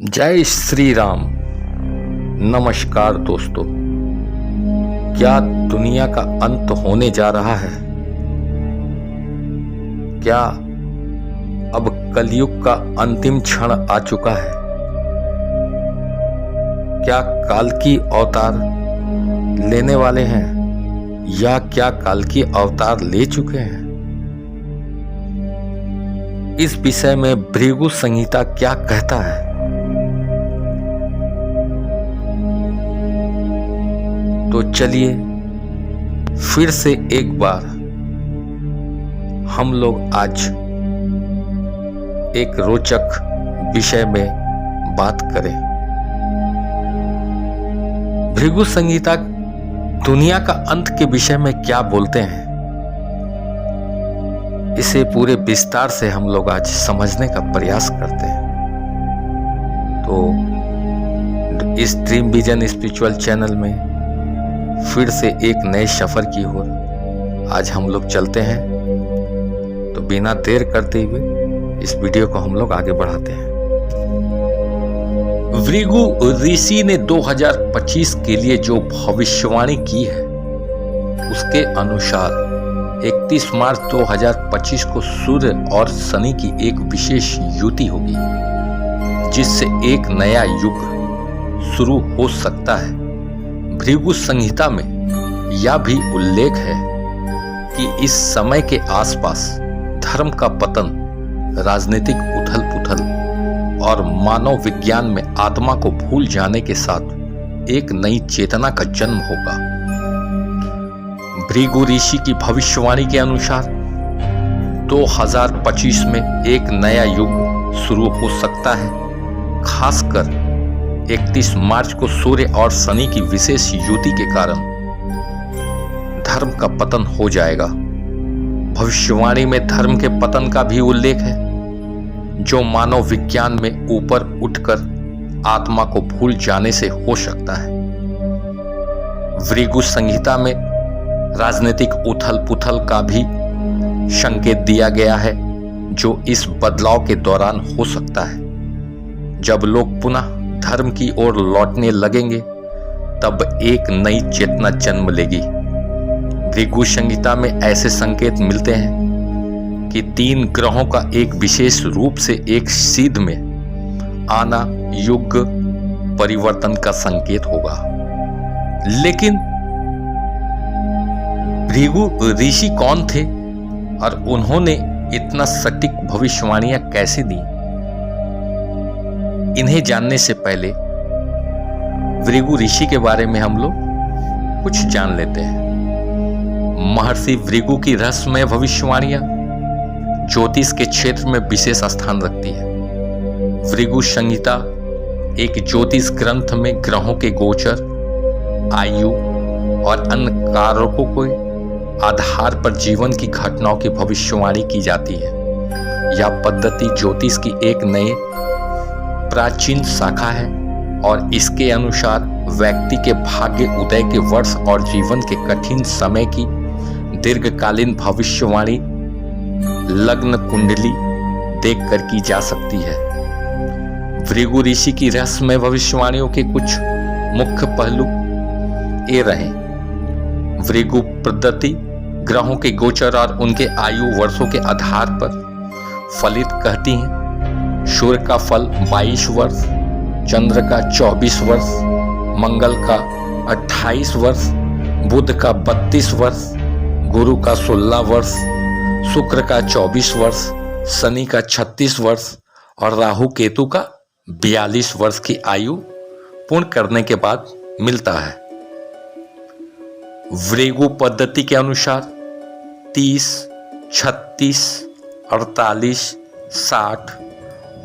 जय श्री राम। नमस्कार दोस्तों, क्या दुनिया का अंत होने जा रहा है? क्या अब कलयुग का अंतिम क्षण आ चुका है? क्या काल्की अवतार लेने वाले हैं या क्या काल्की अवतार ले चुके हैं? इस विषय में भृगु संहिता क्या कहता है? तो चलिए फिर से एक बार हम लोग आज एक रोचक विषय में बात करें। भृगु संहिता दुनिया का अंत के विषय में क्या बोलते हैं, इसे पूरे विस्तार से हम लोग आज समझने का प्रयास करते हैं। तो इस ड्रीम विजन स्पिरिचुअल चैनल में फिर से एक नए सफर की ओर आज हम लोग चलते हैं। तो बिना देर करते हुए इस वीडियो को हम लोग आगे बढ़ाते हैं। भृगु ऋषि ने 2025 के लिए जो भविष्यवाणी की है उसके अनुसार 31 मार्च 2025 को सूर्य और शनि की एक विशेष युति होगी, जिससे एक नया युग शुरू हो सकता है। भृगु संहिता में यह भी उल्लेख है कि इस समय के आसपास धर्म का पतन, राजनीतिक उथल पुथल और मानव विज्ञान में आत्मा को भूल जाने के साथ एक नई चेतना का जन्म होगा। भृगु ऋषि की भविष्यवाणी के अनुसार 2025 में एक नया युग शुरू हो सकता है। खासकर 31 मार्च को सूर्य और शनि की विशेष युति के कारण धर्म का पतन हो जाएगा। भविष्यवाणी में धर्म के पतन का भी उल्लेख है, जो मानव विज्ञान में ऊपर उठकर आत्मा को भूल जाने से हो सकता है। भृगु संहिता में राजनीतिक उथल पुथल का भी संकेत दिया गया है, जो इस बदलाव के दौरान हो सकता है। जब लोग पुनः धर्म की ओर लौटने लगेंगे, तब एक नई चेतना जन्म लेगी। भृगु संहिता में ऐसे संकेत मिलते हैं कि 3 ग्रहों का एक विशेष रूप से एक सिद्ध में आना युग परिवर्तन का संकेत होगा। लेकिन भृगु ऋषि कौन थे और उन्होंने इतना सटीक भविष्यवाणियां कैसे दी? इन्हें जानने से पहले भृगु ऋषि के बारे में हम लोग कुछ जान लेते हैं। महर्षि भृगु की रहस्यमय भविष्यवाणियां ज्योतिष के क्षेत्र में विशेष स्थान रखती है। भृगु संहिता एक ज्योतिष ग्रंथ में ग्रहों के गोचर, आयु और अन्य कारकों के आधार पर जीवन की घटनाओं की भविष्यवाणी की जाती है। यह पद्धति ज्योतिष की एक नए प्राचीन शाखा है और इसके अनुसार व्यक्ति के भाग्य, उदय के वर्ष और जीवन के कठिन समय की दीर्घकालीन भविष्यवाणी लग्न कुंडली देखकर की जा सकती है। भृगु ऋषि की रहस्यमय भविष्यवाणियों के कुछ मुख्य पहलू ये रहे। भृगु पद्धति ग्रहों के गोचर और उनके आयु वर्षों के आधार पर फलित कहती है। सूर्य का फल 22 वर्ष, चंद्र का 24 वर्ष, मंगल का 28 वर्ष, बुध का 32 वर्ष, गुरु का 16 वर्ष, शुक्र का 24 वर्ष, शनि का 36 वर्ष और राहु केतु का 42 वर्ष की आयु पूर्ण करने के बाद मिलता है। भृगु पद्धति के अनुसार 30, 36, 48, 60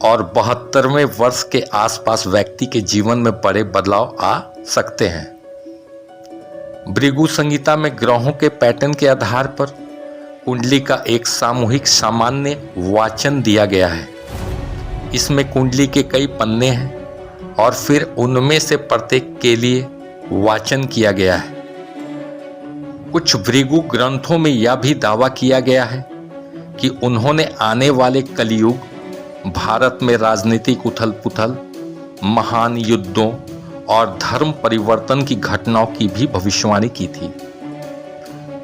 और 72वें वर्ष के आसपास व्यक्ति के जीवन में बड़े बदलाव आ सकते हैं। भृगु संहिता में ग्रहों के पैटर्न के आधार पर कुंडली का एक सामूहिक सामान्य वाचन दिया गया है। इसमें कुंडली के कई पन्ने हैं और फिर उनमें से प्रत्येक के लिए वाचन किया गया है। कुछ भृगु ग्रंथों में यह भी दावा किया गया है कि उन्होंने आने वाले कलयुग भारत में राजनीतिक उथल पुथल, महान युद्धों और धर्म परिवर्तन की घटनाओं की भी भविष्यवाणी की थी।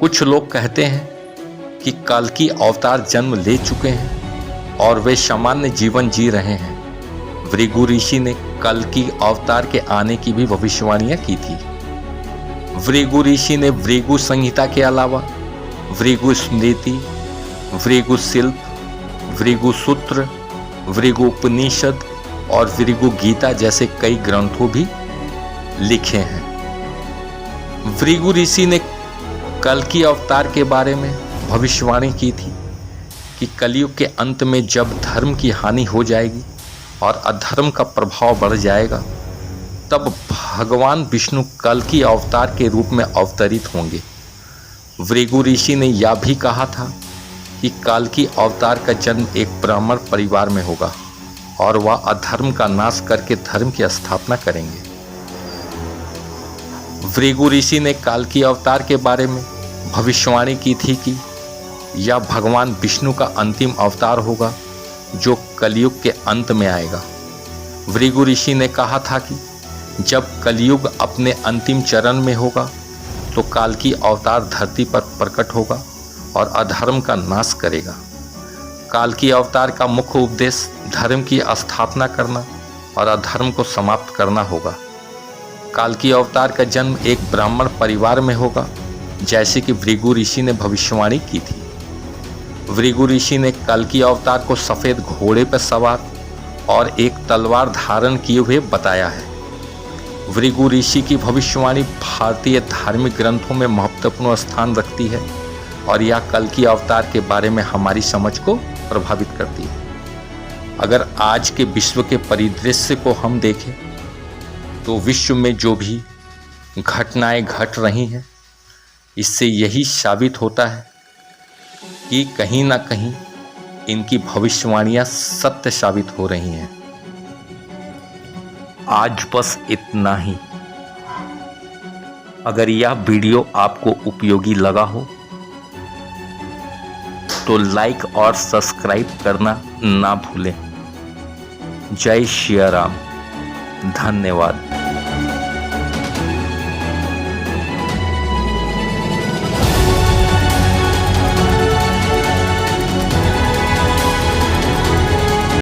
कुछ लोग कहते हैं कि कल्कि अवतार जन्म ले चुके हैं और वे सामान्य जीवन जी रहे हैं। भृगु ऋषि ने कल्कि अवतार के आने की भी भविष्यवाणियां की थी। भृगु ऋषि ने भृगु संहिता के अलावा भृगु स्मृति, भृगु शिल्प, भृगु सूत्र, भृगु उपनिषद और भृगु गीता जैसे कई ग्रंथों भी लिखे हैं। भृगु ऋषि ने कल्कि अवतार के बारे में भविष्यवाणी की थी कि कलयुग के अंत में जब धर्म की हानि हो जाएगी और अधर्म का प्रभाव बढ़ जाएगा, तब भगवान विष्णु कल्कि अवतार के रूप में अवतरित होंगे। भृगु ऋषि ने यह भी कहा था कि कल्कि अवतार का जन्म एक ब्राह्मण परिवार में होगा और वह अधर्म का नाश करके धर्म की स्थापना करेंगे। भृगु ऋषि ने कल्कि अवतार के बारे में भविष्यवाणी की थी कि यह भगवान विष्णु का अंतिम अवतार होगा जो कलयुग के अंत में आएगा। भृगु ऋषि ने कहा था कि जब कलयुग अपने अंतिम चरण में होगा तो कल्कि अवतार धरती पर प्रकट होगा और अधर्म का नाश करेगा। कल्कि अवतार का मुख्य उद्देश्य धर्म की स्थापना करना और अधर्म को समाप्त करना होगा। कल्कि अवतार का जन्म एक ब्राह्मण परिवार में होगा, जैसे कि भृगु ऋषि ने भविष्यवाणी की थी। भृगु ऋषि ने कल्कि अवतार को सफ़ेद घोड़े पर सवार और एक तलवार धारण किए हुए बताया है। भृगु ऋषि की भविष्यवाणी भारतीय धार्मिक ग्रंथों में महत्वपूर्ण स्थान रखती है और यह कल्कि अवतार के बारे में हमारी समझ को प्रभावित करती है। अगर आज के विश्व के परिदृश्य को हम देखें तो विश्व में जो भी घटनाएं घट रही हैं, इससे यही साबित होता है कि कहीं ना कहीं इनकी भविष्यवाणियां सत्य साबित हो रही हैं। आज बस इतना ही। अगर यह वीडियो आपको उपयोगी लगा हो तो लाइक और सब्सक्राइब करना ना भूलें। जय श्री राम। धन्यवाद।